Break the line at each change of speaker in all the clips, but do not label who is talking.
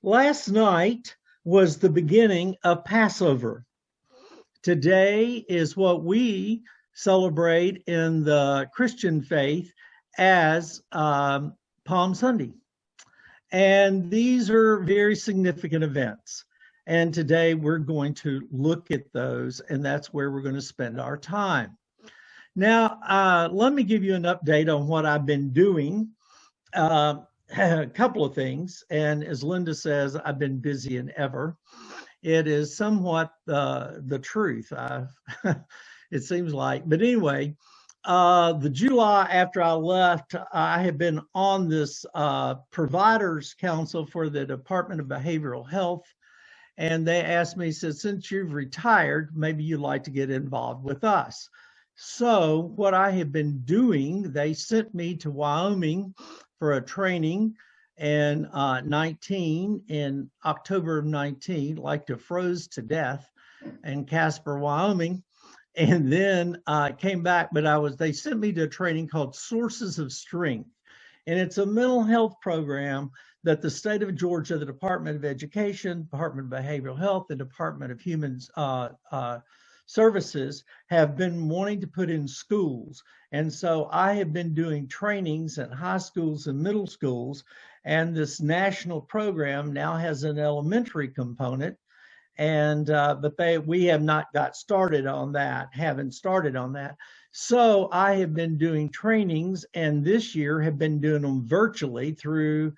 Last night was the beginning of Passover. Today is what we celebrate in the Christian faith as Palm Sunday. And these are very significant events. And today we're going to look at those, and that's where we're going to spend our time. Now, let me give you an update on what I've been doing. A couple of things, and as Linda says, I've been busy and ever. It is somewhat the truth. It seems like, but anyway, the July after I left, I have been on this providers council for the Department of Behavioral Health, and they asked me, said, since you've retired, maybe you'd like to get involved with us. So what I have been doing, they sent me to Wyoming for a training in in October of 19, like to froze to death in Casper, Wyoming. And then I came back, but they sent me to a training called Sources of Strength. And it's a mental health program that the state of Georgia, the Department of Education, Department of Behavioral Health, the Department of Human Services have been wanting to put in schools. And so I have been doing trainings at high schools and middle schools. And this national program now has an elementary component. And but we have not got started on that, haven't started on that. So I have been doing trainings, and this year have been doing them virtually through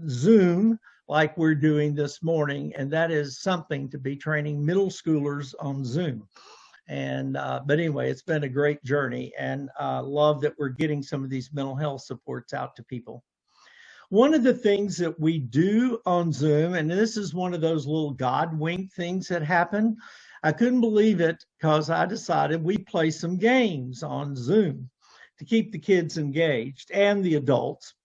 Zoom, like we're doing this morning, and that is something to be training middle schoolers on Zoom. And but anyway, it's been a great journey, and love that we're getting some of these mental health supports out to people. One of the things that we do on Zoom, and this is one of those little God wink things that happen, I couldn't believe it because I decided we play some games on Zoom to keep the kids engaged and the adults.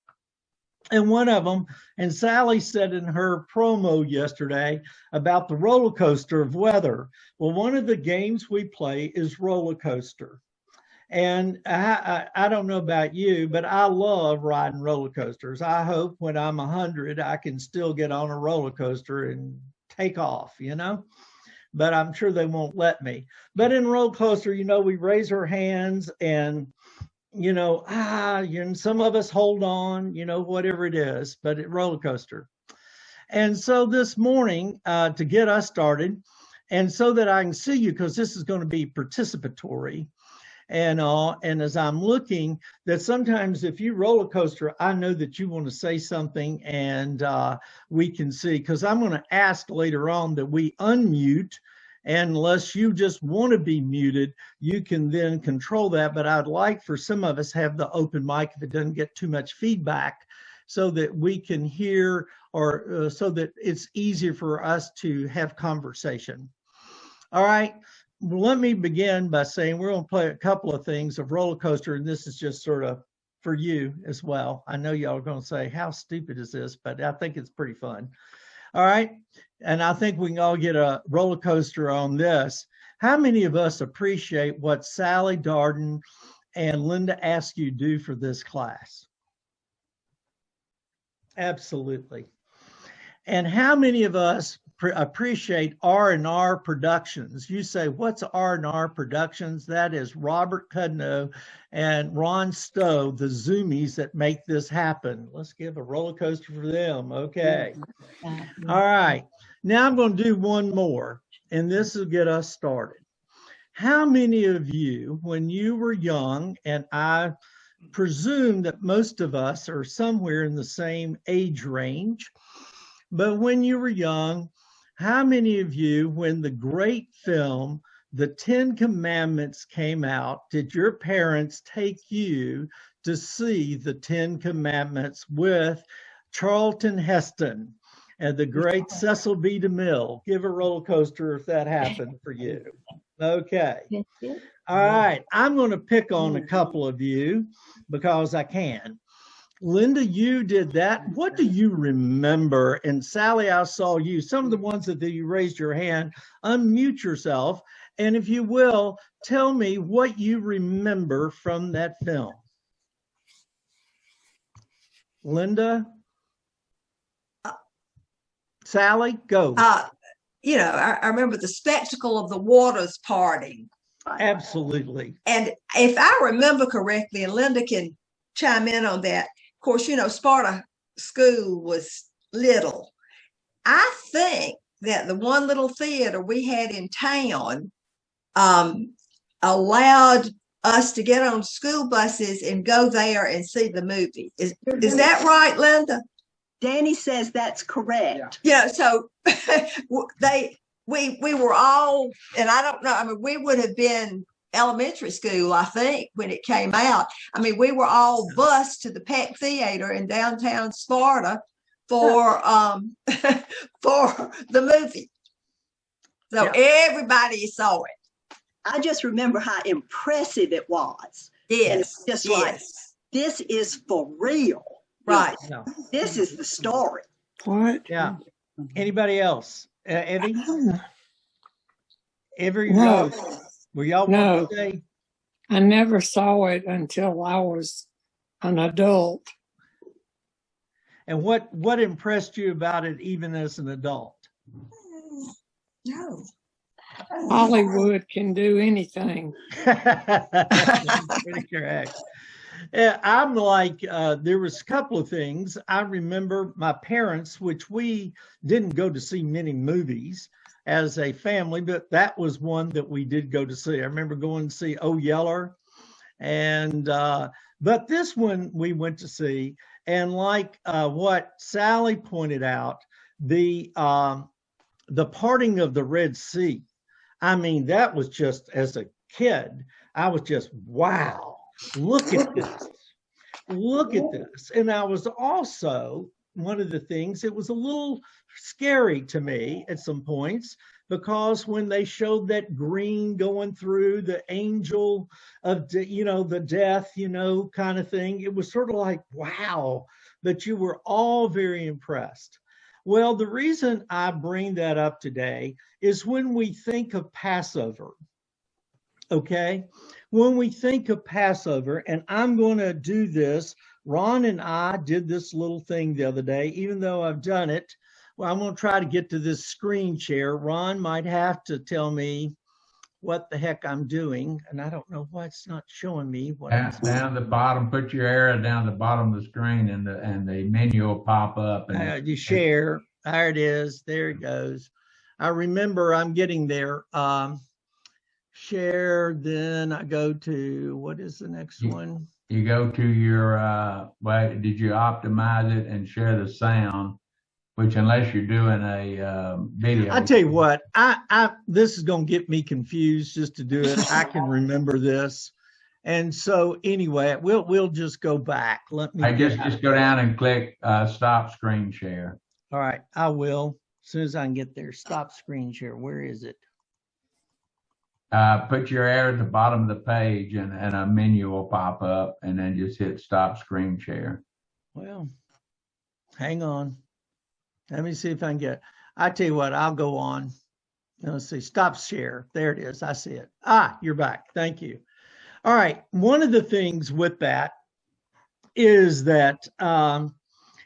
And one of them, and Sally said in her promo yesterday about the roller coaster of weather. Well, one of the games we play is roller coaster. And I don't know about you, but I love riding roller coasters. I hope when I'm 100, I can still get on a roller coaster and take off, you know? But I'm sure they won't let me. But in roller coaster, you know, we raise our hands and some of us hold on, whatever it is, but at roller coaster. And so this morning, to get us started, and so that I can see you, because this is going to be participatory, and as I'm looking, that sometimes if you roller coaster, I know that you want to say something, and we can see, because I'm going to ask later on that we unmute. And unless you just want to be muted, you can then control that. But I'd like for some of us have the open mic if it doesn't get too much feedback, so that we can hear, or so that it's easier for us to have conversation. All right, let me begin by saying we're going to play a couple of things of roller coaster, and this is just sort of for you as well. I know y'all are going to say, how stupid is this? But I think it's pretty fun. All right. And I think we can all get a roller coaster on this. How many of us appreciate what Sally Darden and Linda Askew do for this class? Absolutely. And how many of us appreciate R&R Productions? You say, what's R&R Productions? That is Robert Cudno and Ron Stowe, the Zoomies that make this happen. Let's give a roller coaster for them. Okay. All right. Now I'm going to do one more, and this will get us started. How many of you, when you were young, and I presume that most of us are somewhere in the same age range, but when you were young, how many of you, when the great film, The Ten Commandments came out, did your parents take you to see The Ten Commandments with Charlton Heston and the great Cecil B. DeMille? Give a roller coaster if that happened for you. Okay. All right. I'm going to pick on a couple of you because I can. Linda, you did that. What do you remember? And Sally, I saw you. Some of the ones that you raised your hand, unmute yourself. And if you will, tell me what you remember from that film. Linda? Sally, go.
I remember the spectacle of the waters parting.
Absolutely.
And if I remember correctly, and Linda can chime in on that, of course, Sparta School was little. I think that the one little theater we had in town allowed us to get on school buses and go there and see the movie. Is that right, Linda?
Danny says that's correct.
So we were all, and I don't know, I mean, we would have been elementary school, I think, when it came out. I mean, we were all bused to the Peck Theater in downtown Sparta for for the movie. So everybody saw it.
I just remember how impressive it was.
Yes.
It's just like, this is for real.
Right.
No.
This is the story.
What?
Yeah. Anybody else? Evie?
No.
Were y'all
No.
born today?
I never saw it until I was an adult.
And what impressed you about it even as an adult?
No.
Hollywood can do anything.
That's pretty correct. I'm like, there was a couple of things. I remember my parents, which we didn't go to see many movies as a family, but that was one that we did go to see. I remember going to see Oh Yeller, and but this one we went to see, and like what Sally pointed out, the parting of the Red Sea. I mean, that was just, as a kid, I was just, wow. Look at this. Look at this. And I was also, one of the things, it was a little scary to me at some points, because when they showed that green going through, the angel of, the death, kind of thing, it was sort of like, wow, but you were all very impressed. Well, the reason I bring that up today is when we think of Passover, okay? When we think of Passover, and I'm going to do this, Ron and I did this little thing the other day, even though I've done it. Well, I'm going to try to get to this screen share. Ron might have to tell me what the heck I'm doing, and I don't know why it's not showing me what
down the bottom. Put your arrow down the bottom of the screen, and the menu will pop up. And
you share. There it is. There it goes. I remember I'm getting there. Share, then I go to, what is the next one?
You go to your, did you optimize it and share the sound, which unless you're doing a video.
I tell you what, this is going to get me confused just to do it. I can remember this. And so anyway, we'll just go back. Let me
just go down and click stop screen share.
All right, I will. As soon as I can get there, stop screen share. Where is it?
Put your arrow at the bottom of the page, and a menu will pop up, and then just hit stop screen share.
Well, hang on. Let me see if I can get it. I tell you what, I'll go on. Let's see, stop share. There it is. I see it. You're back. Thank you. All right. One of the things with that is that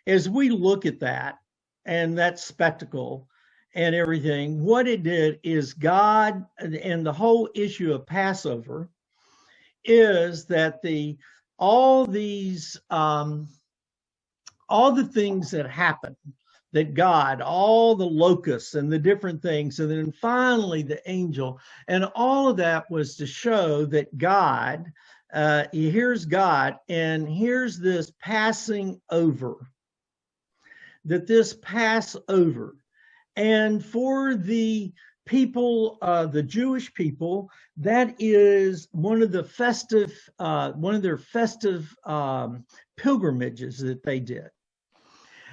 as we look at that and that spectacle and everything, what it did is God, and the whole issue of Passover is that all the things that happen, that God, all the locusts and the different things, and then finally the angel, and all of that was to show that God, here's God, and here's this passing over, that this Passover. And for the people, the Jewish people, that is one of their festive pilgrimages that they did.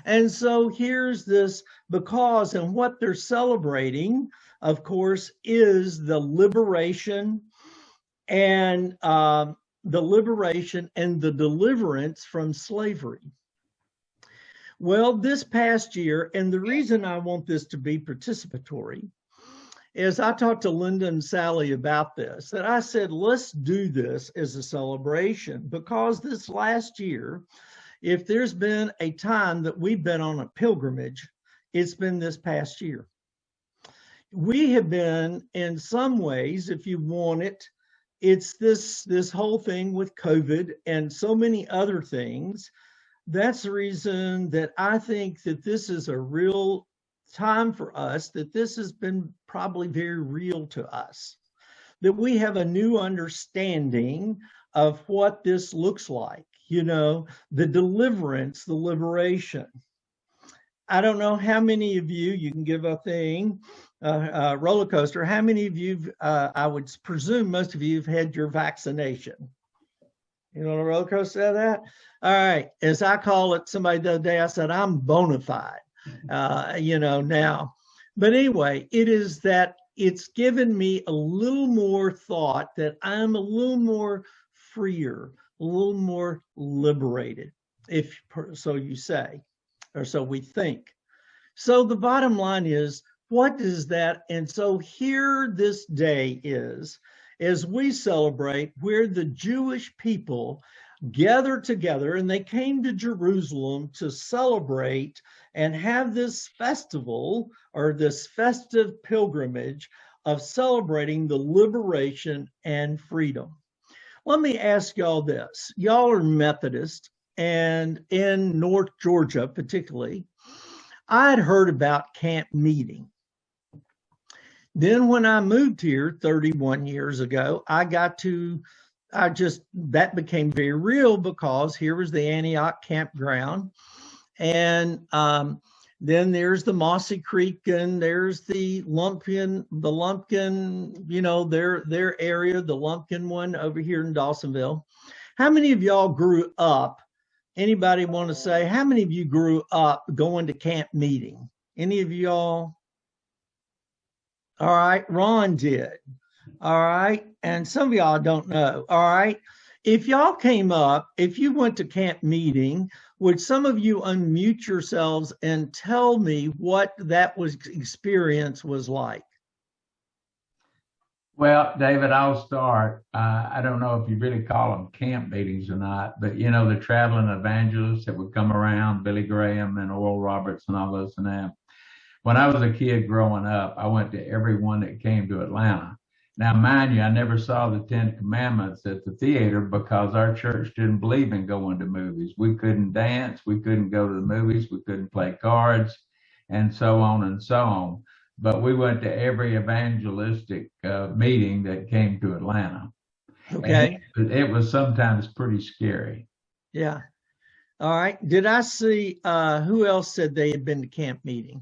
And so here's this, because, and what they're celebrating, of course, is the liberation and the deliverance from slavery. Well, this past year, and the reason I want this to be participatory is I talked to Linda and Sally about this, that I said, let's do this as a celebration, because this last year, if there's been a time that we've been on a pilgrimage, it's been this past year. We have been, in some ways, if you want it, it's this whole thing with COVID and so many other things. That's the reason that I think that this is a real time for us, that this has been probably very real to us, that we have a new understanding of what this looks like, you know, the deliverance, the liberation. I don't know how many of you can give a thing, roller coaster, how many of you, I would presume most of you have had your vaccination. You know what a roller coaster of that? All right, as I call it, somebody the other day, I said, I'm bona fide, you know, now. But anyway, it is that it's given me a little more thought, that I'm a little more freer, a little more liberated, if so you say, or so we think. So the bottom line is, what is that? And so here this day is, as we celebrate, where the Jewish people gathered together, and they came to Jerusalem to celebrate and have this festival, or this festive pilgrimage of celebrating the liberation and freedom. Let me ask y'all this. Y'all are Methodist, and in North Georgia particularly, I'd heard about camp meeting. Then when I moved here 31 years ago, that became very real, because here was the Antioch campground. And then there's the Mossy Creek, and there's the Lumpkin, you know, their area, the Lumpkin one over here in Dawsonville. How many of y'all grew up? Anybody want to say, how many of you grew up going to camp meeting? Any of y'all? All right, Ron did. All right, and some of y'all don't know. All right, if y'all came up, if you went to camp meeting, would some of you unmute yourselves and tell me what that experience was like?
Well, David, I'll start. I don't know if you really call them camp meetings or not, but you know, the traveling evangelists that would come around, Billy Graham and Oral Roberts and all those and that. When I was a kid growing up, I went to every one that came to Atlanta. Now, mind you, I never saw the 10 Commandments at the theater, because our church didn't believe in going to movies. We couldn't dance, we couldn't go to the movies, we couldn't play cards, and so on and so on. But we went to every evangelistic meeting that came to Atlanta.
Okay.
And it was sometimes pretty scary.
Yeah. All right. Did I see who else said they had been to camp meeting?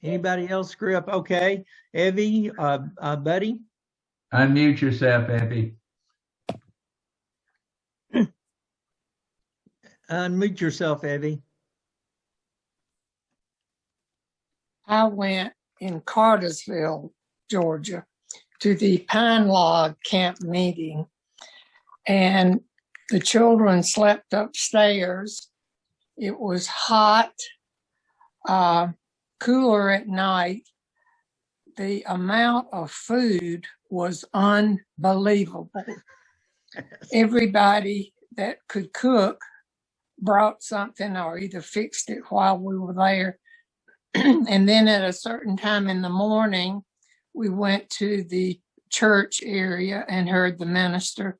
Anybody else grew up? Okay. Evie, Buddy?
Unmute yourself, Evie.
Unmute yourself, Evie.
I went in Cartersville, Georgia, to the Pine Log camp meeting, and the children slept upstairs. It was hot, cooler at night. The amount of food was unbelievable. Everybody that could cook brought something, or either fixed it while we were there. And then at a certain time in the morning, we went to the church area and heard the minister,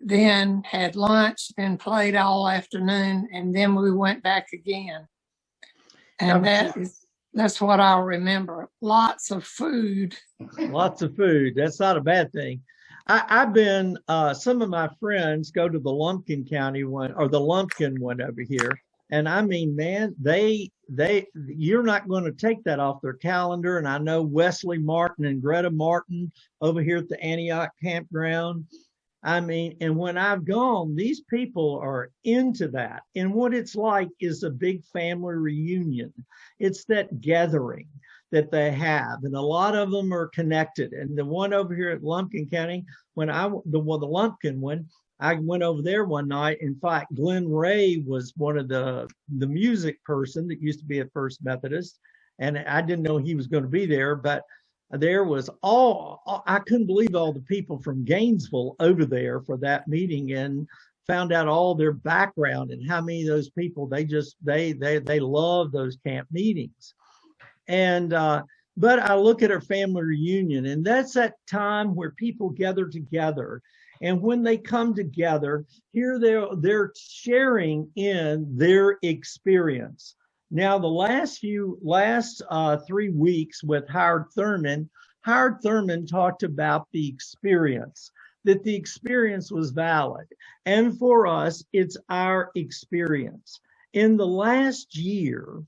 then had lunch, then played all afternoon, and then we went back again. And that's what I'll remember. Lots of food.
Lots of food. That's not a bad thing. I've been, some of my friends go to the Lumpkin County one, or the Lumpkin one over here. And I mean, man, you're not going to take that off their calendar. And I know Wesley Martin and Greta Martin over here at the Antioch campground. I mean, and when I've gone, these people are into that. And what it's like is a big family reunion. It's that gathering that they have. And a lot of them are connected. And the one over here at Lumpkin County, the Lumpkin one, I went over there one night. In fact, Glenn Ray was one of the music person that used to be at First Methodist. And I didn't know he was going to be there, but there was I couldn't believe all the people from Gainesville over there for that meeting. And found out all their background and how many of those people they love those camp meetings. And but I look at our family reunion, and that's that time where people gather together. And when they come together, here they're sharing in their experience. Now, the last 3 weeks with Howard Thurman talked about the experience, that the experience was valid. And for us, it's our experience. In the last year,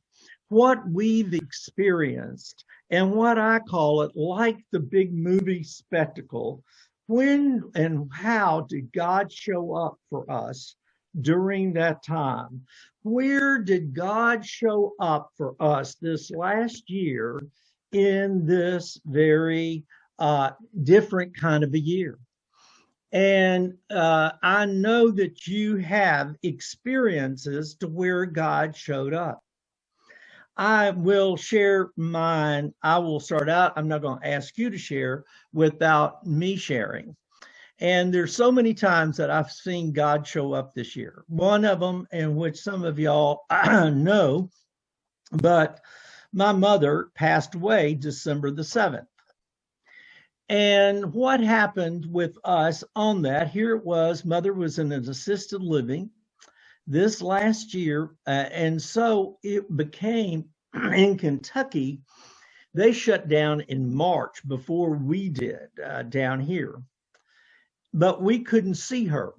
what we've experienced, and what I call it, like the big movie spectacle, when and how did God show up for us during that time? Where did God show up for us this last year in this very different kind of a year? And I know that you have experiences to where God showed up. I will share mine. I will start out. I'm not going to ask you to share without me sharing. And there's so many times that I've seen God show up this year. One of them, in which some of y'all know, but my mother passed away December the 7th. And what happened with us on that, here it was, mother was in an assisted living this last year. And so it became, in Kentucky, they shut down in March before we did down here. But we couldn't see her.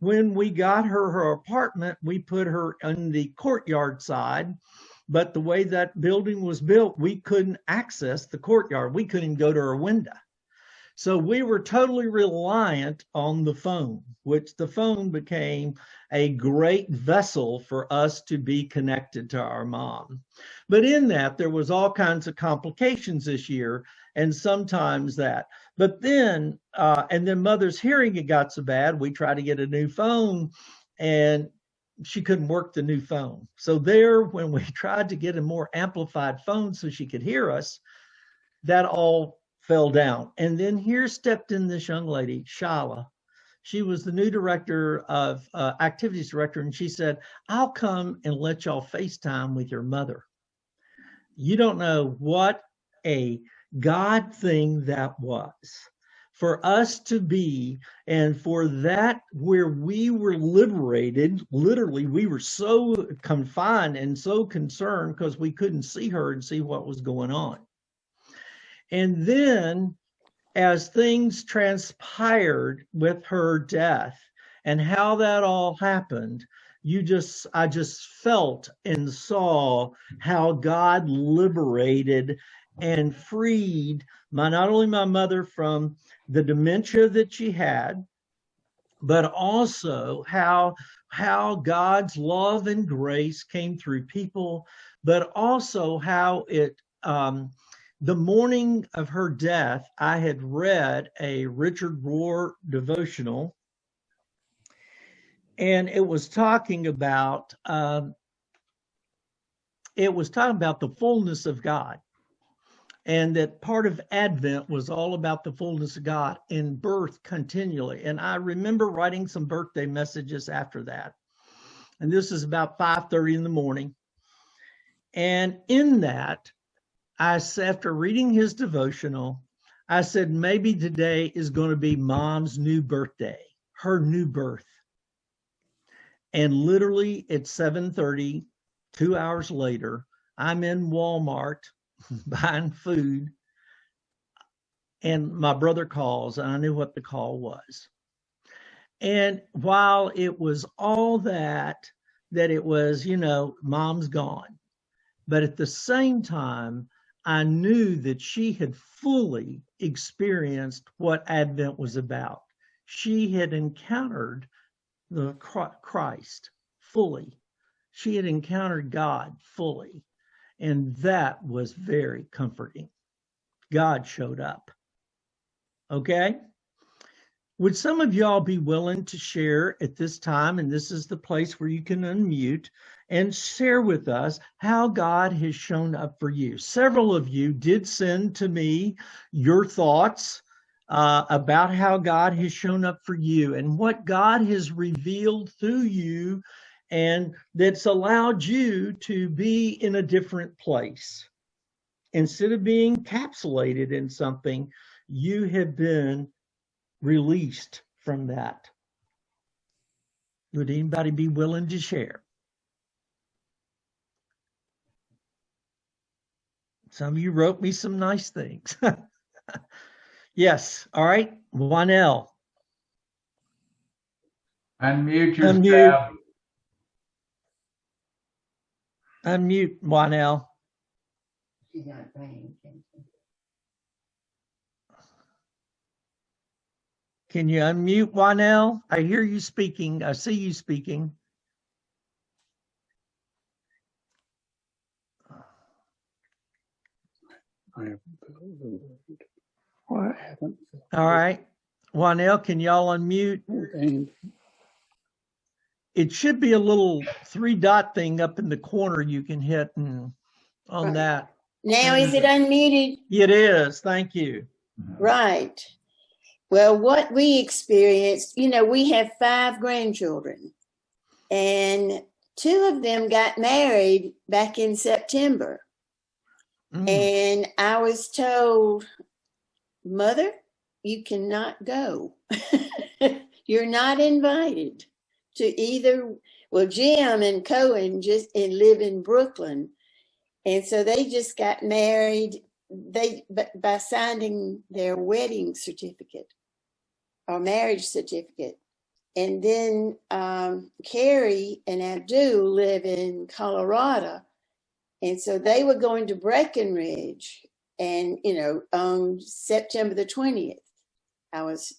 When we got her apartment, we put her in the courtyard side. But the way that building was built, we couldn't access the courtyard. We couldn't go to her window. So we were totally reliant on the phone, which the phone became a great vessel for us to be connected to our mom. But in that, there was all kinds of complications this year, and sometimes that. But then, and then mother's hearing it got so bad, we tried to get a new phone, and she couldn't work the new phone. So there, when we tried to get a more amplified phone so she could hear us, that all fell down. And then here stepped in this young lady, Shala. She was the new director of activities director. And she said, I'll come and let y'all FaceTime with your mother. You don't know what a God thing that was. For us to be, and for that where we were liberated, literally, we were so confined and so concerned because we couldn't see her and see what was going on. And then as things transpired with her death and how that all happened, I just felt and saw how God liberated and freed not only my mother from the dementia that she had, but also how God's love and grace came through people, but also how it, the morning of her death, I had read a Richard Rohr devotional, and it was talking about the fullness of God. And that part of Advent was all about the fullness of God and birth continually. And I remember writing some birthday messages after that. And this is about 5:30 in the morning. And in that, after reading his devotional, I said, maybe today is going to be Mom's new birthday, her new birth. And literally at 7:30, 2 hours later, I'm in Walmart buying food, and my brother calls, and I knew what the call was. And while it was all that it was, Mom's gone, but at the same time, I knew that she had fully experienced what Advent was about. She had encountered the Christ fully. She had encountered God fully. And that was very comforting. God showed up. Okay? Would some of y'all be willing to share at this time, and this is the place where you can unmute, and share with us how God has shown up for you? Several of you did send to me your thoughts about how God has shown up for you and what God has revealed through you, and that's allowed you to be in a different place. Instead of being encapsulated in something, you have been released from that. Would anybody be willing to share? Some of you wrote me some nice things. Yes. All right. 1L.
Unmute
Unmute.
yourself.
Unmute 1L.
She's not paying attention.
Can you unmute 1L? I hear you speaking. I see you speaking.
I haven't.
What?
I haven't.
All right. 1L, can y'all unmute?
And
It should be a little 3-dot thing up in the corner you can hit and on
Right.
that.
Now is it unmuted?
It is. Thank you.
Right. Well, what we experienced, we have 5 grandchildren, and 2 of them got married back in September.
Mm.
And I was told, Mother, you cannot go. You're not invited to either. Well, Jim and Cohen live in Brooklyn. And so they just got married by signing their wedding certificate or marriage certificate. And then Carrie and Abdul live in Colorado. And so they were going to Breckenridge. And, on September the 20th,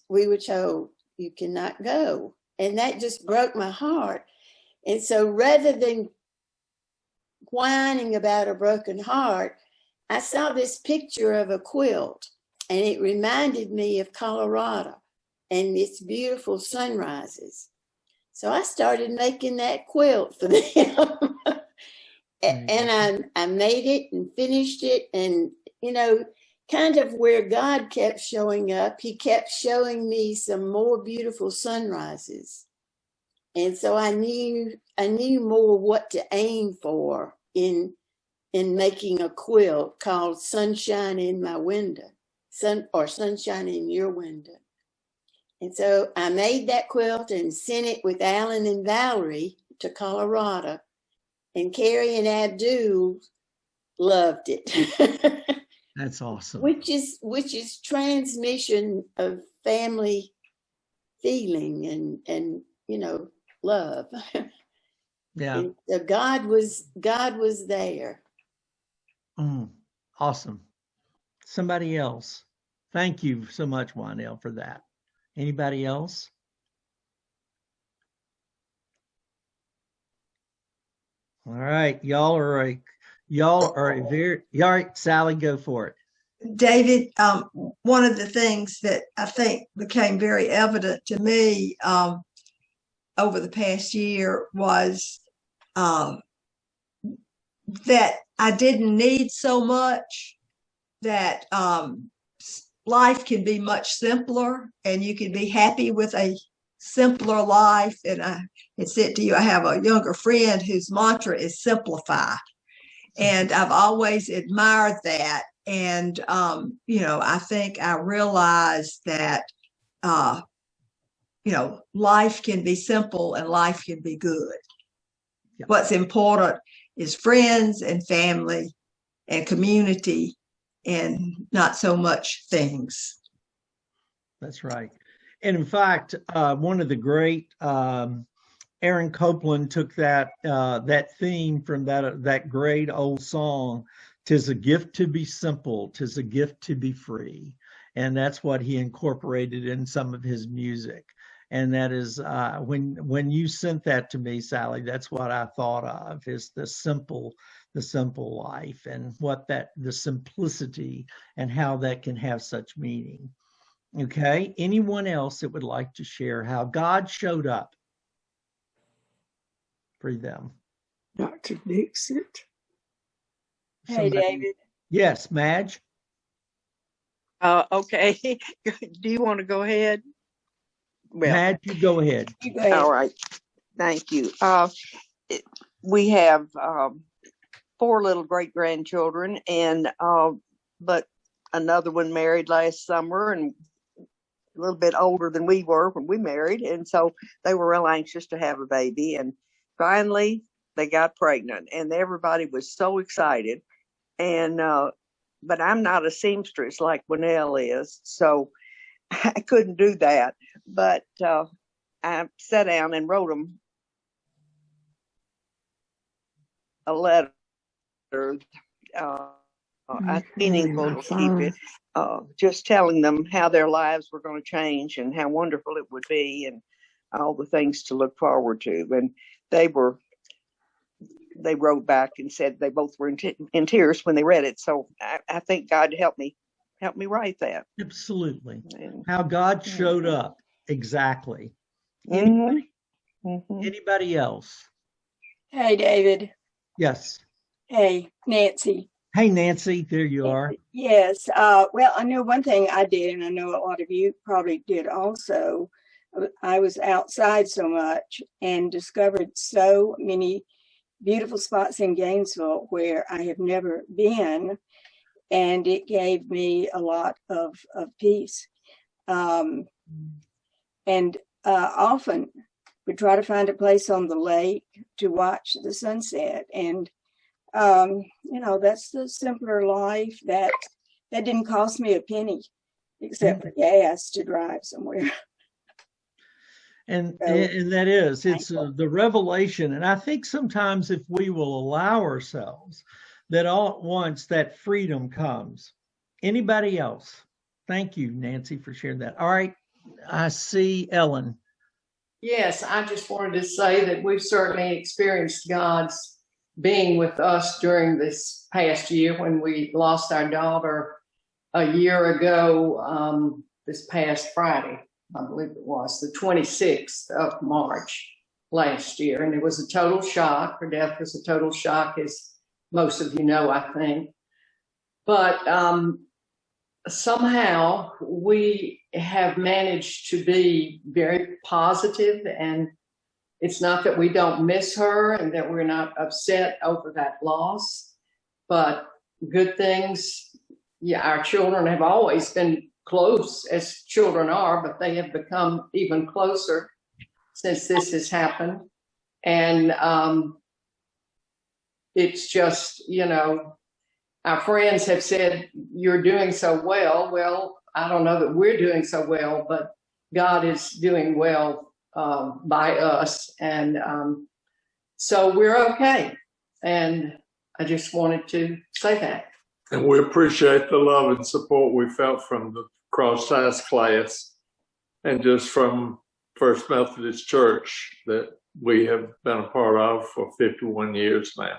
we were told you cannot go. And that just broke my heart. And so rather than whining about a broken heart, I saw this picture of a quilt, and it reminded me of Colorado and its beautiful sunrises. So I started making that quilt for them. And I made it and finished it. And, kind of where God kept showing up, he kept showing me some more beautiful sunrises. And so I knew more what to aim for in making a quilt called Sunshine in My Window, Sunshine in Your Window. And so I made that quilt and sent it with Alan and Valerie to Colorado. And Carrie and Abdul loved it.
That's awesome.
Which is transmission of family feeling and love.
Yeah.
And so God was there.
Awesome. Somebody else. Thank you so much, 1L, for that. Anybody else? All right, y'all are a very, all right, Sally, go for it.
David, one of the things that I think became very evident to me over the past year was that I didn't need so much, that life can be much simpler and you can be happy with a simpler life. And I had said to you, I have a younger friend whose mantra is simplify. And I've always admired that. And, I think I realized that, life can be simple and life can be good.
Yeah.
What's important is friends and family and community and not so much things.
That's right. And in fact, one of the great, Aaron Copland took that theme from that great old song, "'Tis a gift to be simple, 'tis a gift to be free." And that's what he incorporated in some of his music. And that is, when you sent that to me, Sally, that's what I thought of, is the simple life, and the simplicity and how that can have such meaning. Okay. Anyone else that would like to share how God showed up for them?
Dr. Dixit.
Hey,
Somebody-
David.
Yes, Madge.
Okay. Do you want to go ahead? Well,
Madge, you go ahead.
You go ahead.
all right. Thank you. We have 4 little great grandchildren, and but another one married last summer, and a little bit older than we were when we married, and so they were real anxious to have a baby, and finally they got pregnant, and everybody was so excited. And but I'm not a seamstress like Winnell is, so I couldn't do that. But I sat down and wrote them a letter. I meaningful to keep it, just telling them how their lives were going to change and how wonderful it would be, and all the things to look forward to. And they wrote back and said they both were in tears when they read it. So I think God helped me write that.
Absolutely.
And,
How God showed up. Exactly.
mhm.
Anybody else?
Hey, David.
Yes.
Hey, Nancy.
Hey, Nancy, there you are.
Yes. Well, I know one thing I did, and I know a lot of you probably did also. I was outside so much and discovered so many beautiful spots in Gainesville where I have never been. And it gave me a lot of peace. And often we try to find a place on the lake to watch the sunset. And that's the simpler life that didn't cost me a penny, except for gas to drive somewhere.
And
So,
that is, it's
thankful.
the revelation. And I think sometimes if we will allow ourselves, that all at once that freedom comes. Anybody else? Thank you, Nancy, for sharing that. All right, I see Ellen.
Yes, I just wanted to say that we've certainly experienced God's being with us during this past year when we lost our daughter a year ago, this past Friday, I believe it was, the 26th of March last year. And it was a total shock. Her death was a total shock, as most of you know, I think. But somehow we have managed to be very positive, and it's not that we don't miss her and that we're not upset over that loss, but good things. Yeah, our children have always been close, as children are, but they have become even closer since this has happened. And it's just, our friends have said, you're doing so well. Well, I don't know that we're doing so well, but God is doing well by us. And so we're okay. And I just wanted to say that.
And we appreciate the love and support we felt from the cross size class and just from First Methodist Church that we have been a part of for 51 years now.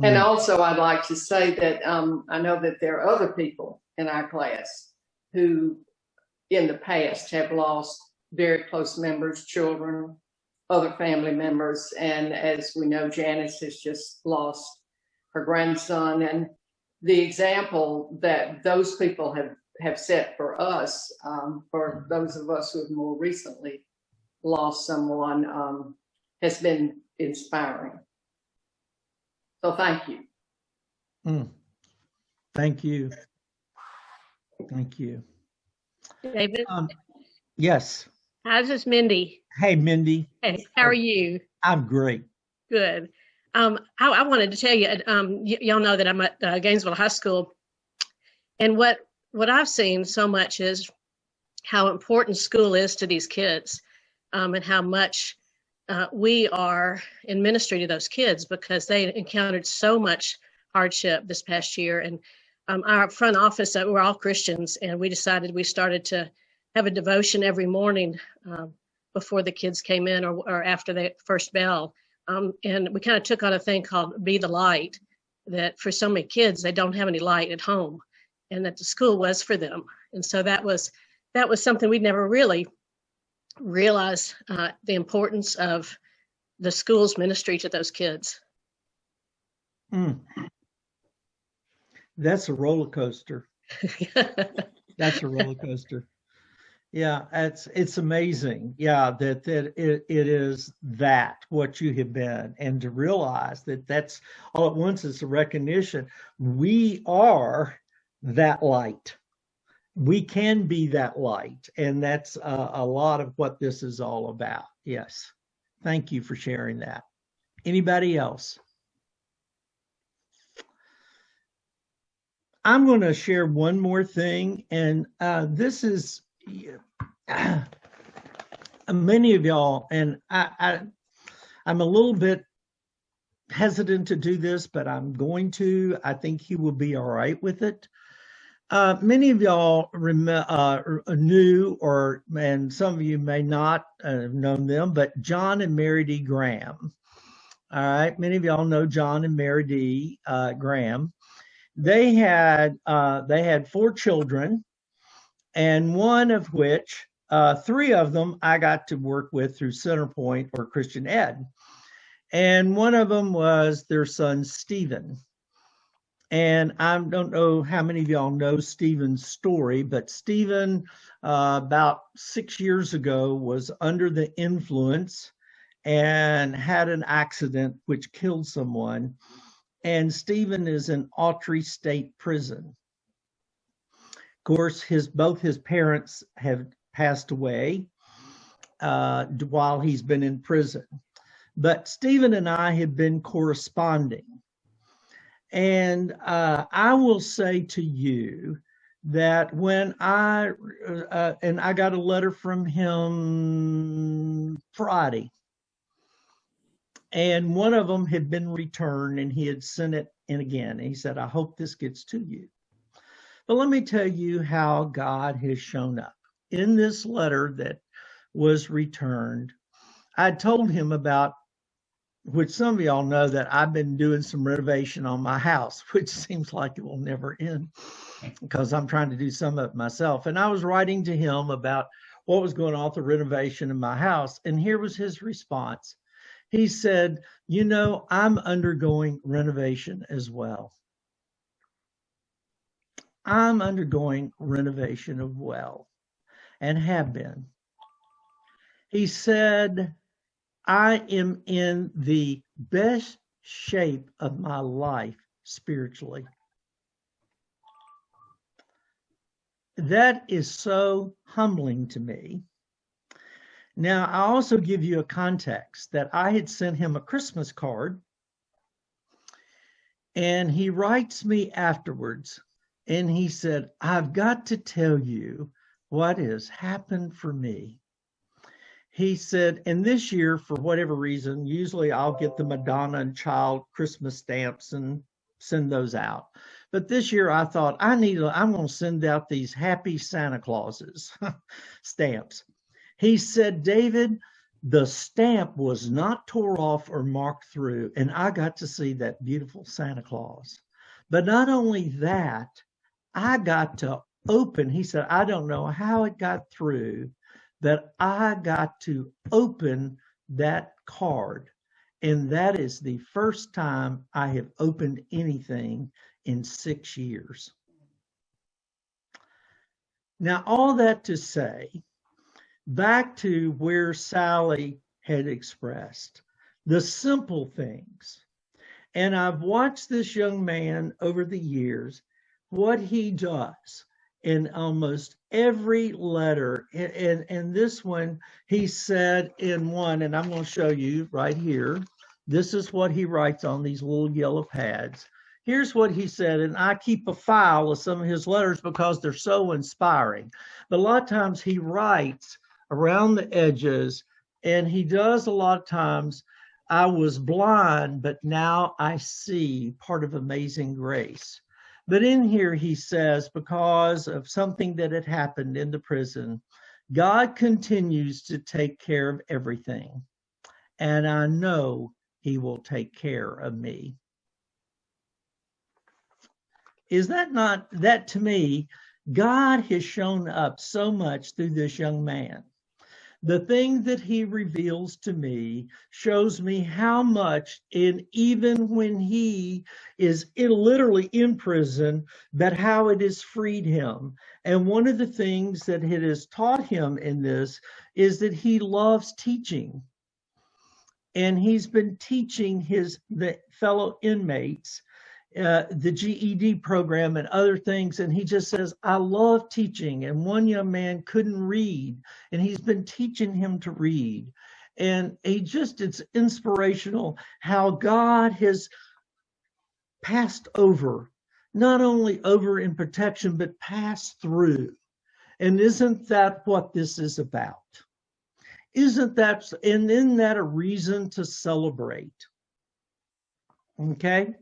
And also, I'd like to say that I know that there are other people in our class who in the past have lost very close members, children, other family members. And as we know, Janice has just lost her grandson. And the example that those people have set for us, for those of us who have more recently lost someone, has been inspiring. So thank you.
Thank you. Thank you.
David?
Yes.
Hi, this is Mindy.
Hey, Mindy.
Hey, how are you?
I'm great.
Good. I wanted to tell you, y'all know that I'm at Gainesville High School, and what I've seen so much is how important school is to these kids, and how much we are in ministry to those kids, because they encountered so much hardship this past year. And our front office, we're all Christians, and we decided we started to have a devotion every morning before the kids came in or after the first bell. And we kind of took on a thing called Be the Light, that for so many kids, they don't have any light at home, and that the school was for them. And so that was something we'd never really realized, the importance of the school's ministry to those kids.
That's a roller coaster. That's a roller coaster. Yeah, it's amazing. Yeah, that it is that what you have been, and to realize that that's all at once is a recognition. We are that light. We can be that light, and that's a lot of what this is all about. Yes, thank you for sharing that. Anybody else? I'm going to share one more thing, and this is many of y'all, and I'm a little bit hesitant to do this, but I'm going to. I think he will be all right with it. Many of y'all knew, and some of you may not have known them, but John and Mary D. Graham. All right, many of y'all know John and Mary D. Graham. They had 4 children, and one of which, 3 of them I got to work with through Centerpoint or Christian Ed. And one of them was their son, Stephen. And I don't know how many of y'all know Stephen's story, but Stephen, about 6 years ago, was under the influence and had an accident which killed someone. And Stephen is in Autry State Prison. Of course, both his parents have passed away while he's been in prison. But Stephen and I have been corresponding. And I will say to you that when I got a letter from him Friday, and one of them had been returned, and he had sent it in again. And he said, I hope this gets to you. But let me tell you how God has shown up. In this letter that was returned, I told him about, which some of y'all know, that I've been doing some renovation on my house, which seems like it will never end because I'm trying to do some of it myself. And I was writing to him about what was going on with the renovation in my house. And here was his response. He said, you know, I'm undergoing renovation as well. I'm undergoing renovation as well, and have been. He said, I am in the best shape of my life spiritually. That is so humbling to me. Now, I also give you a context that I had sent him a Christmas card, and he writes me afterwards, and he said, I've got to tell you what has happened for me. He said, and this year, for whatever reason, usually I'll get the Madonna and Child Christmas stamps and send those out. But this year I thought I'm going to send out these Happy Santa Clauses stamps. He said, David, the stamp was not tore off or marked through, and I got to see that beautiful Santa Claus. But not only that, I got to open, he said, I don't know how it got through, but I got to open that card. And that is the first time I have opened anything in 6 years. Now, all that to say, back to where Sally had expressed, the simple things. And I've watched this young man over the years, what he does in almost every letter. And this one, he said in one, and I'm going to show you right here. This is what he writes on these little yellow pads. Here's what he said, and I keep a file of some of his letters because they're so inspiring. But a lot of times he writes around the edges, and he does a lot of times, I was blind, but now I see, part of Amazing Grace. But in here he says, because of something that had happened in the prison, God continues to take care of everything. And I know he will take care of me. Is that not, that to me, God has shown up so much through this young man. The thing that he reveals to me shows me how much, even when he is literally in prison, but how it has freed him. And one of the things that it has taught him in this is that he loves teaching. And he's been teaching the fellow inmates the GED program and other things. And he just says, I love teaching. And one young man couldn't read, and he's been teaching him to read. And it's inspirational how God has passed over, not only over in protection, but passed through. And isn't that what this is about? Isn't that a reason to celebrate? Okay.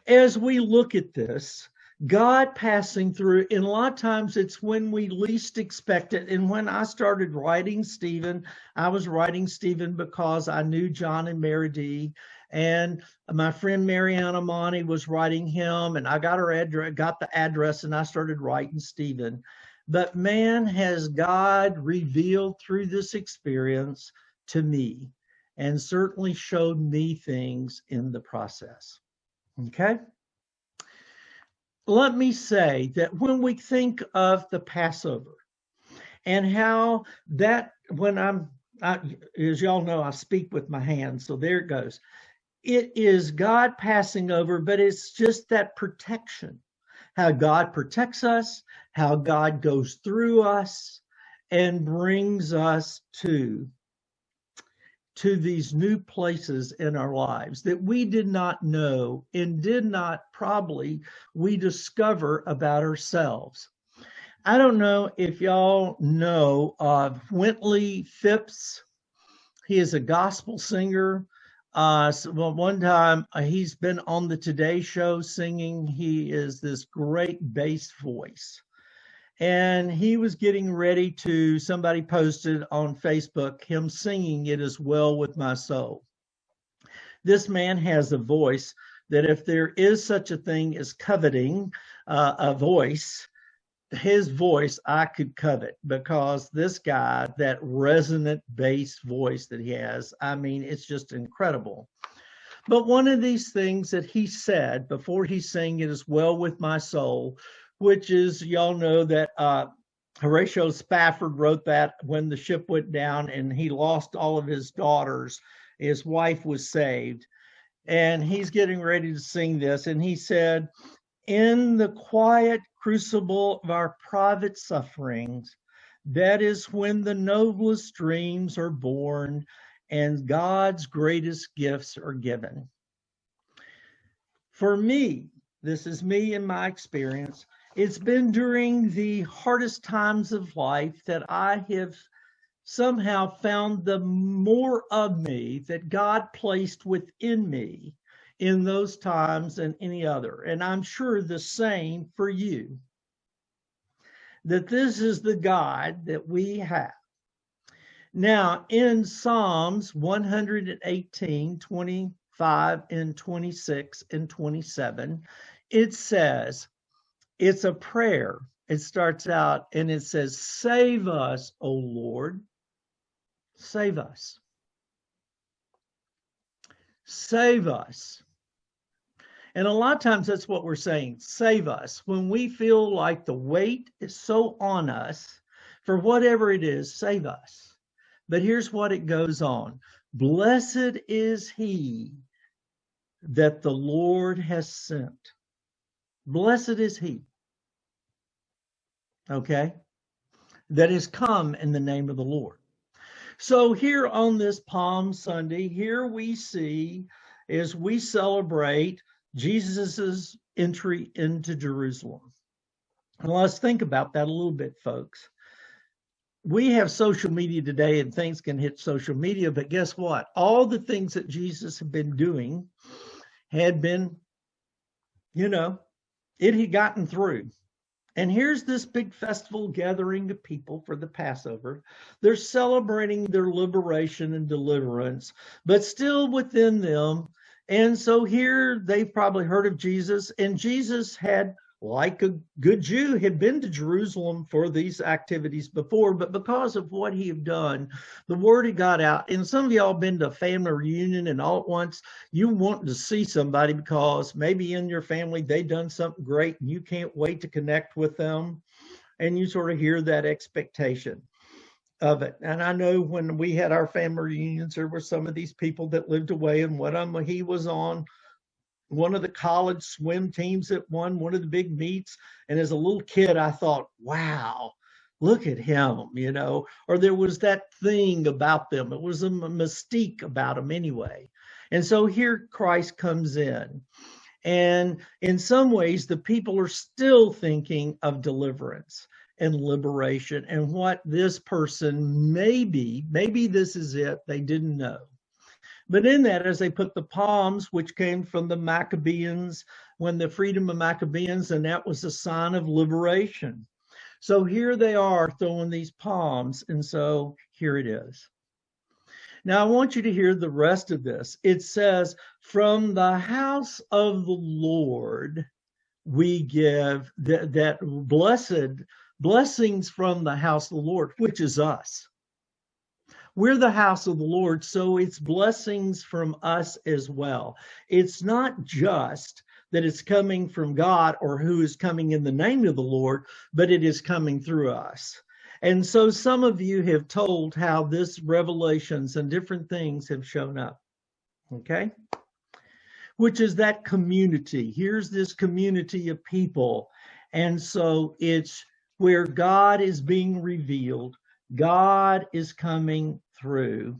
As we look at this, God passing through, and a lot of times it's when we least expect it. And when I started writing Stephen, I was writing Stephen because I knew John and Mary D. And my friend Mariana Monty was writing him, and I got her address, got the address, and I started writing Stephen. But man, has God revealed through this experience to me, and certainly showed me things in the process. Okay. Let me say that when we think of the Passover and how that, as y'all know, I speak with my hands, so there it goes. It is God passing over, but it's just that protection, how God protects us, how God goes through us and brings us to these new places in our lives that we did not know and did not probably we discover about ourselves. I don't know if y'all know of Wintley Phipps. He is a gospel singer. One time he's been on the Today Show singing. He is this great bass voice. And he was getting ready to, somebody posted on Facebook, him singing It Is Well With My Soul. This man has a voice that if there is such a thing as coveting a voice, his voice I could covet, because this guy, that resonant bass voice that he has, I mean, it's just incredible. But one of these things that he said before he sang It Is Well With My Soul, which is, y'all know that Horatio Spafford wrote that when the ship went down and he lost all of his daughters. His wife was saved. And he's getting ready to sing this. And he said, in the quiet crucible of our private sufferings, that is when the noblest dreams are born and God's greatest gifts are given. For me, this is me in my experience, it's been during the hardest times of life that I have somehow found the more of me that God placed within me in those times than any other. And I'm sure the same for you, that this is the God that we have. Now, in Psalms 118, 25 and 26 and 27, it says, it's a prayer. It starts out and it says, save us, O Lord, save us. Save us. And a lot of times that's what we're saying, save us. When we feel like the weight is so on us, for whatever it is, save us. But here's what it goes on. Blessed is he that the Lord has sent. Blessed is he, okay, that has come in the name of the Lord. So here on this Palm Sunday, here we see, as we celebrate Jesus's entry into Jerusalem. And let's think about that a little bit, folks. We have social media today and things can hit social media, but guess what? All the things that Jesus had been doing had been, it had gotten through. And here's this big festival gathering of people for the Passover. They're celebrating their liberation and deliverance, but still within them. And so here they've probably heard of Jesus, and Jesus had like a good Jew, had been to Jerusalem for these activities before, but because of what he had done, the word had got out. And some of y'all been to a family reunion, and all at once you want to see somebody because maybe in your family they've done something great and you can't wait to connect with them. And you sort of hear that expectation of it. And I know when we had our family reunions, there were some of these people that lived away, and he was on one of the college swim teams that won one of the big meets. And as a little kid, I thought, wow, look at him, or there was that thing about them. It was a mystique about them anyway. And so here Christ comes in. And in some ways, the people are still thinking of deliverance and liberation and what this person maybe this is it. They didn't know. But in that, as they put the palms, which came from the Maccabees, when the freedom of Maccabees, and that was a sign of liberation. So here they are throwing these palms, and so here it is. Now I want you to hear the rest of this. It says, from the house of the Lord, we give that blessings from the house of the Lord, which is us. We're the house of the Lord, so it's blessings from us as well. It's not just that it's coming from God or who is coming in the name of the Lord, but it is coming through us. And so some of you have told how this revelations and different things have shown up, okay? Which is that community. Here's this community of people. And so it's where God is being revealed. God is coming through.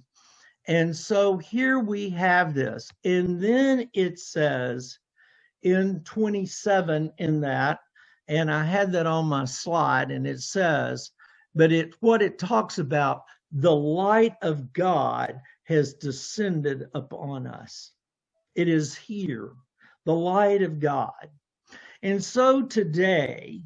And so here we have this. And then it says in 27 in that, and I had that on my slide, and it says, but what it talks about, the light of God has descended upon us. It is here, the light of God. And so today,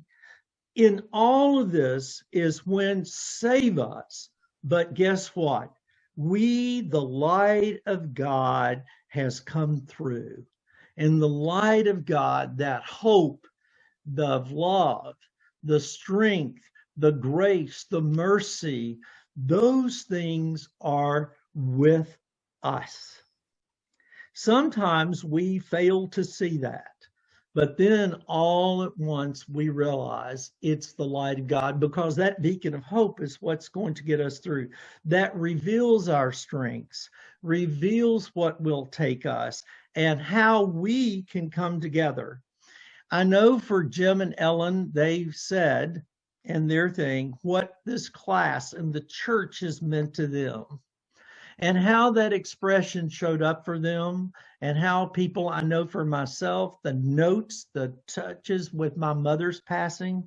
in all of this is when save us. But guess what? The light of God has come through. And the light of God, that hope, the love, the strength, the grace, the mercy, those things are with us. Sometimes we fail to see that. But then all at once we realize it's the light of God, because that beacon of hope is what's going to get us through. That reveals our strengths, reveals what will take us and how we can come together. I know for Jim and Ellen, they've said in their thing what this class and the church has meant to them. And how that expression showed up for them, and how people, I know for myself, the notes, the touches with my mother's passing,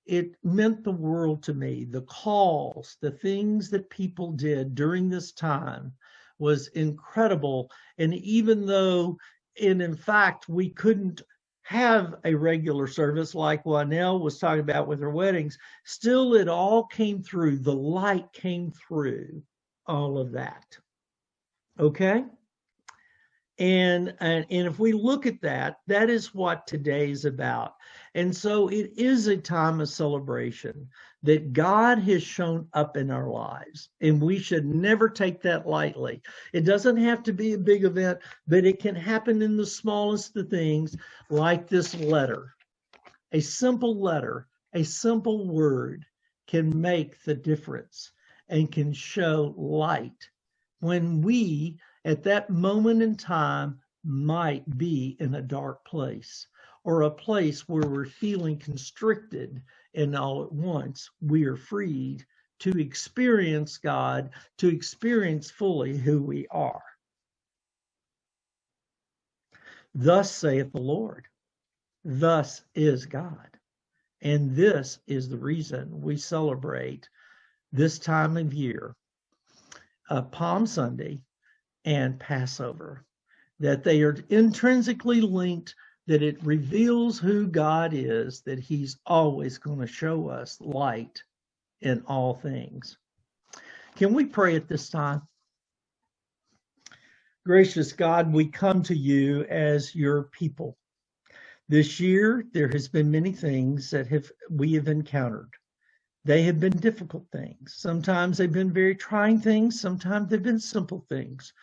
it meant the world to me. The calls, the things that people did during this time was incredible. And even though, in fact, we couldn't have a regular service like Lynell was talking about with her weddings, still it all came through. The light came through all of that. Okay? And if we look at that, that is what today's about. And so it is a time of celebration that God has shown up in our lives, and we should never take that lightly. It doesn't have to be a big event, but it can happen in the smallest of things, like this letter. A simple letter, a simple word can make the difference and can show light when we, at that moment in time, might be in a dark place, or a place where we're feeling constricted, and all at once we are freed to experience God, to experience fully who we are. Thus saith the Lord. Thus is God. And this is the reason we celebrate this time of year, Palm Sunday and Passover, that they are intrinsically linked, that it reveals who God is, that he's always going to show us light in all things. Can we pray at this time? Gracious God, we come to you as your people, This year, there has been many things that we have encountered. They have been difficult things. Sometimes they've been very trying things. Sometimes they've been simple things.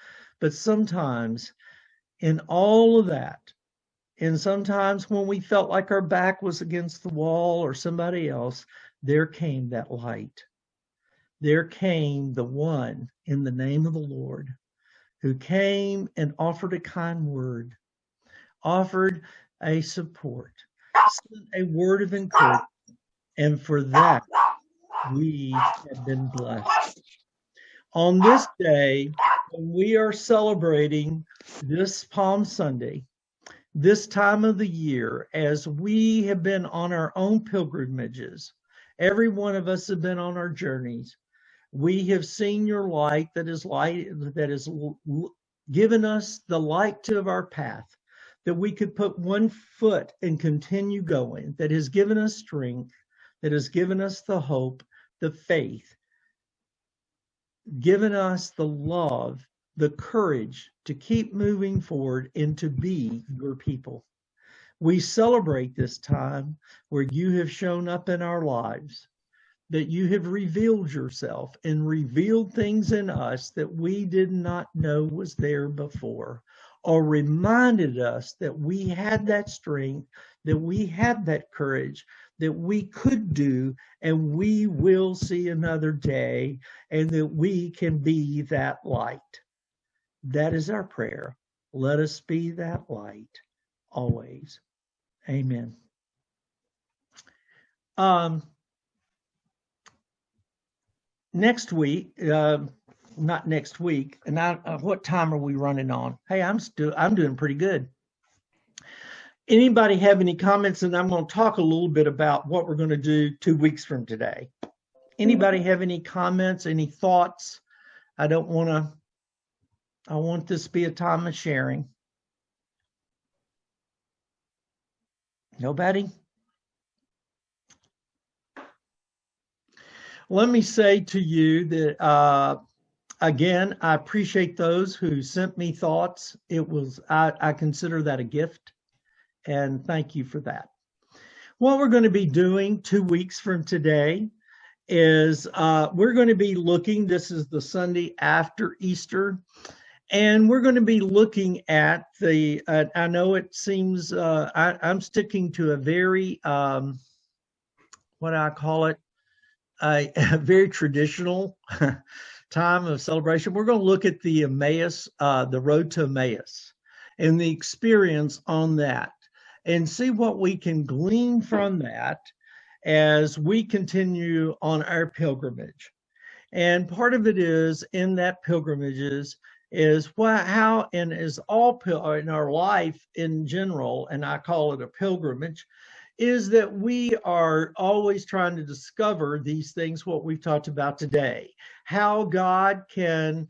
But sometimes in all of that, and sometimes when we felt like our back was against the wall or somebody else, there came that light. There came the one in the name of the Lord who came and offered a kind word, offered a support, sent a word of encouragement. And for that, we have been blessed. On this day, when we are celebrating this Palm Sunday, this time of the year, as we have been on our own pilgrimages, every one of us have been on our journeys. We have seen your light that is given us the light to our path, that we could put one foot and continue going, that has given us strength, that has given us the hope, the faith, given us the love, the courage to keep moving forward and to be your people. We celebrate this time where you have shown up in our lives, that you have revealed yourself and revealed things in us that we did not know was there before, or reminded us that we had that strength, that we had that courage, that we could do, and we will see another day, and that we can be that light. That is our prayer. Let us be that light always. Amen. Next week, not next week, and what time are we running on? Hey, I'm doing pretty good. Anybody have any comments? And I'm going to talk a little bit about what we're going to do 2 weeks from today. Anybody have any comments, any thoughts? I want this to be a time of sharing. Nobody? Let me say to you that, again, I appreciate those who sent me thoughts. I consider that a gift. And thank you for that. What we're going to be doing 2 weeks from today is we're going to be looking, this is the Sunday after Easter, and we're going to be looking at I know it seems, I'm sticking to a very, what do I call it? A very traditional time of celebration. We're going to look at the Emmaus, the road to Emmaus, and the experience on that, and see what we can glean from that as we continue on our pilgrimage. And part of it is in that pilgrimages is how, and is all in our life in general, and I call it a pilgrimage, is that we are always trying to discover these things, what we've talked about today, how God can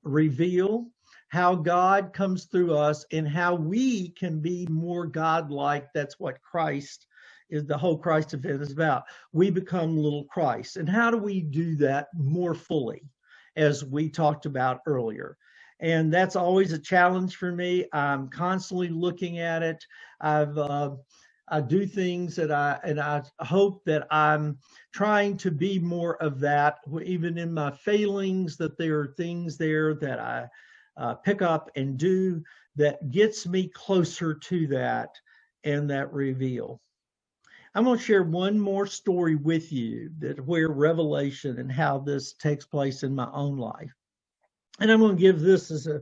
reveal, how God comes through us, and how we can be more God-like. That's what Christ is, the whole Christ event is about. We become little Christ. And how do we do that more fully, as we talked about earlier? And that's always a challenge for me. I'm constantly looking at it. I do things that I hope that I'm trying to be more of that, even in my failings, that there are things there that I pick up and do that gets me closer to that and that reveal. I'm going to share one more story with you where revelation and how this takes place in my own life. And I'm going to give this as a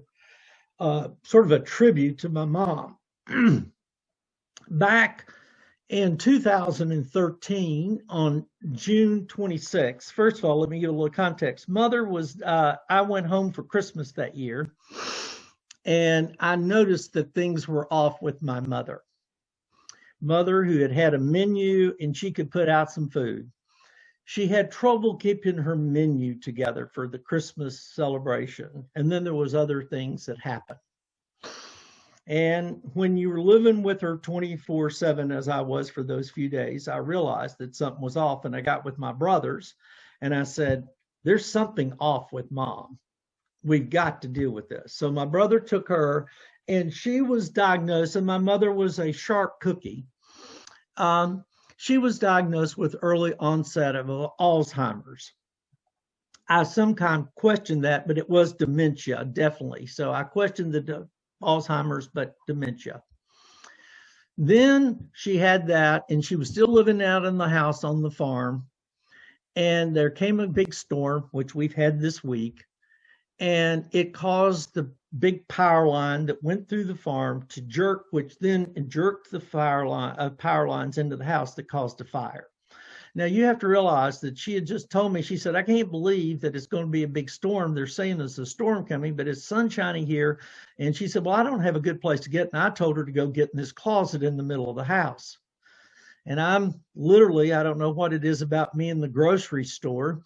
sort of a tribute to my mom. Back in 2013, on June 26th, first of all, let me give a little context. Mother was, I went home for Christmas that year, and I noticed that things were off with my mother. Mother, who had a menu and she could put out some food. She had trouble keeping her menu together for the Christmas celebration. And then there was other things that happened. And when you were living with her 24/7, as I was for those few days, I realized that something was off. And I got with my brothers and I said, there's something off with Mom. We've got to deal with this. So my brother took her and she was diagnosed, and my mother was a sharp cookie. She was diagnosed with early onset of Alzheimer's. I sometimes questioned that, but it was dementia, definitely. So I questioned the Alzheimer's, but dementia. Then she had that, and she was still living out in the house on the farm. And there came a big storm, which we've had this week, and it caused the big power line that went through the farm to jerk, which then jerked the power lines into the house that caused a fire. Now, you have to realize that she had just told me, she said, I can't believe that it's going to be a big storm. They're saying there's a storm coming, but it's sunshiny here. And she said, well, I don't have a good place to get. And I told her to go get in this closet in the middle of the house. And I'm literally, I don't know what it is about me in the grocery store,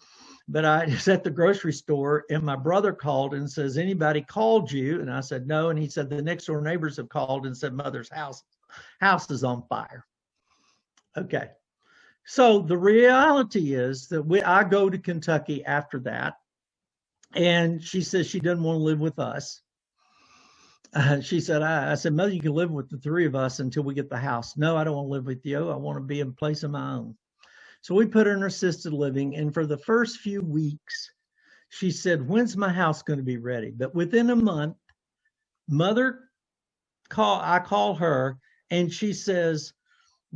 but I was at the grocery store and my brother called and says, anybody called you? And I said, no. And he said, the next door neighbors have called and said, Mother's house is on fire. Okay. So the reality is that I go to Kentucky after that, and she says she doesn't want to live with us. She said, I said, Mother, you can live with the three of us until we get the house. No, I don't want to live with you. I want to be in a place of my own. So we put her in assisted living. And for the first few weeks, she said, when's my house going to be ready? But within a month, I call her and she says,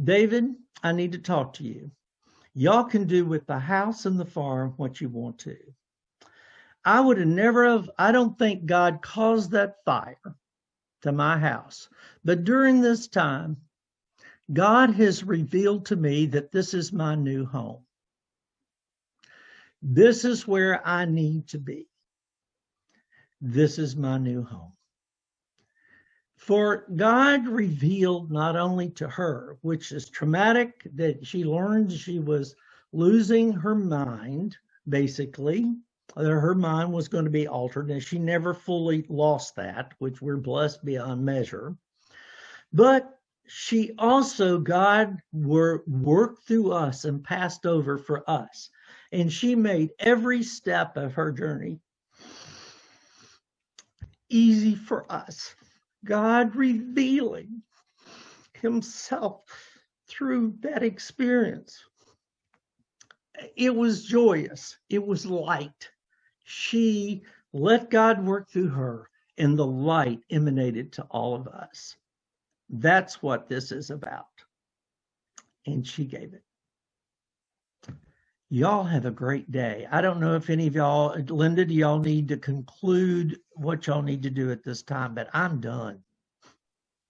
David, I need to talk to you. Y'all can do with the house and the farm what you want to. I would have never I don't think God caused that fire to my house. But during this time, God has revealed to me that this is my new home. This is where I need to be. This is my new home. For God revealed not only to her, which is traumatic, that she learned she was losing her mind, basically. Her mind was going to be altered, and she never fully lost that, which we're blessed beyond measure. But she also, God worked through us and passed over for us. And she made every step of her journey easy for us. God revealing himself through that experience. It was joyous. It was light. She let God work through her, and the light emanated to all of us. That's what this is about. And she gave it. Y'all have a great day. I don't know if any of y'all, Linda, do y'all need to conclude what y'all need to do at this time, but I'm done.